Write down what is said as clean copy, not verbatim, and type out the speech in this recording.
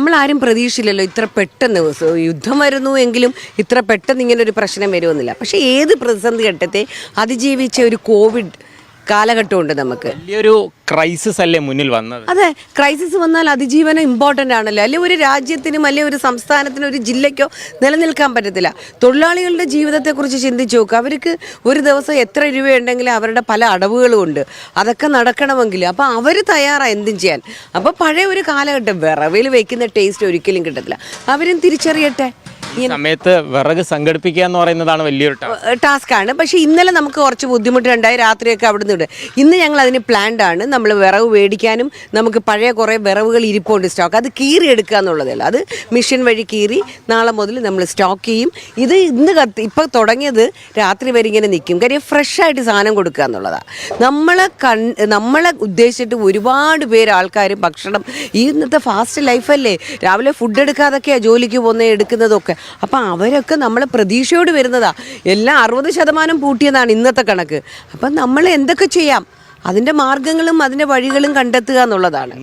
നമ്മൾ ആരും പ്രതീക്ഷയില്ലല്ലോ ഇത്ര പെട്ടെന്ന് യുദ്ധം വരുന്നു എങ്കിലും ഇത്ര പെട്ടെന്ന് ഇങ്ങനെ ഒരു പ്രശ്നം വരുമെന്നില്ല. പക്ഷേ ഏത് പ്രതിസന്ധി ഘട്ടത്തെ അതിജീവിച്ച ഒരു കോവിഡ് കാലഘട്ടമുണ്ട് നമുക്ക്. വലിയൊരു ക്രൈസിസ് അല്ലേ മുന്നിൽ വന്നത്? അതെ, ക്രൈസിസ് വന്നാൽ അതിജീവനം ഇമ്പോർട്ടൻ്റ് ആണല്ലോ. അല്ലെങ്കിൽ ഒരു രാജ്യത്തിനും അല്ലെങ്കിൽ ഒരു സംസ്ഥാനത്തിനും ഒരു ജില്ലയ്ക്കോ നിലനിൽക്കാൻ പറ്റത്തില്ല. തൊഴിലാളികളുടെ ജീവിതത്തെക്കുറിച്ച് ചിന്തിച്ച് നോക്കുക. അവർക്ക് ഒരു ദിവസം എത്ര രൂപയുണ്ടെങ്കിലും അവരുടെ പല അടവുകളും ഉണ്ട്. അതൊക്കെ നടക്കണമെങ്കിൽ അപ്പോൾ അവർ തയ്യാറാണ് എന്തും ചെയ്യാൻ. അപ്പോൾ പഴയ ഒരു കാലഘട്ടം വിറവിൽ വയ്ക്കുന്ന ടേസ്റ്റ് ഒരിക്കലും കിട്ടത്തില്ല. അവരും തിരിച്ചറിയട്ടെ. ഈ സമയത്ത് വിറക് സംഘടിപ്പിക്കുക എന്ന് പറയുന്നതാണ് വലിയൊരു ടാസ്ക്കാണ്. പക്ഷേ ഇന്നലെ നമുക്ക് കുറച്ച് ബുദ്ധിമുട്ടുണ്ടായി. രാത്രിയൊക്കെ അവിടെ നിന്ന് ഇന്ന് ഞങ്ങൾ അതിന് പ്ലാൻഡ് ആണ്. നമ്മൾ വിറവ് മേടിക്കാനും നമുക്ക് പഴയ കുറേ വിറവുകൾ ഇരിപ്പുണ്ട് സ്റ്റോക്ക്. അത് കീറി എടുക്കുക എന്നുള്ളതേ ഉള്ളൂ. അത് മെഷീൻ വഴി കീറി നാളെ മുതൽ നമ്മൾ സ്റ്റോക്ക് ചെയ്യും. ഇത് ഇന്ന് ഇപ്പോൾ തുടങ്ങിയത് രാത്രി വരെ ഇങ്ങനെ നിൽക്കും. കാര്യം ഫ്രഷായിട്ട് സാധനം കൊടുക്കുക എന്നുള്ളതാണ്. നമ്മളെ ഉദ്ദേശിച്ചിട്ട് ഒരുപാട് പേര് ആൾക്കാരും ഭക്ഷണം ഈ ഇന്നത്തെ ഫാസ്റ്റ് ലൈഫല്ലേ, രാവിലെ ഫുഡ് എടുക്കാതൊക്കെയാണ് ജോലിക്ക് പോകുന്നത് എടുക്കുന്നതൊക്കെ. അപ്പം അവരൊക്കെ നമ്മളെ പ്രതീക്ഷയോട് വരുന്നതാ. എല്ലാം 60% പൂട്ടിയതാണ് ഇന്നത്തെ കണക്ക്. അപ്പം നമ്മൾ എന്തൊക്കെ ചെയ്യാം അതിൻ്റെ മാർഗങ്ങളും അതിൻ്റെ വഴികളും കണ്ടെത്തുക എന്നുള്ളതാണ്.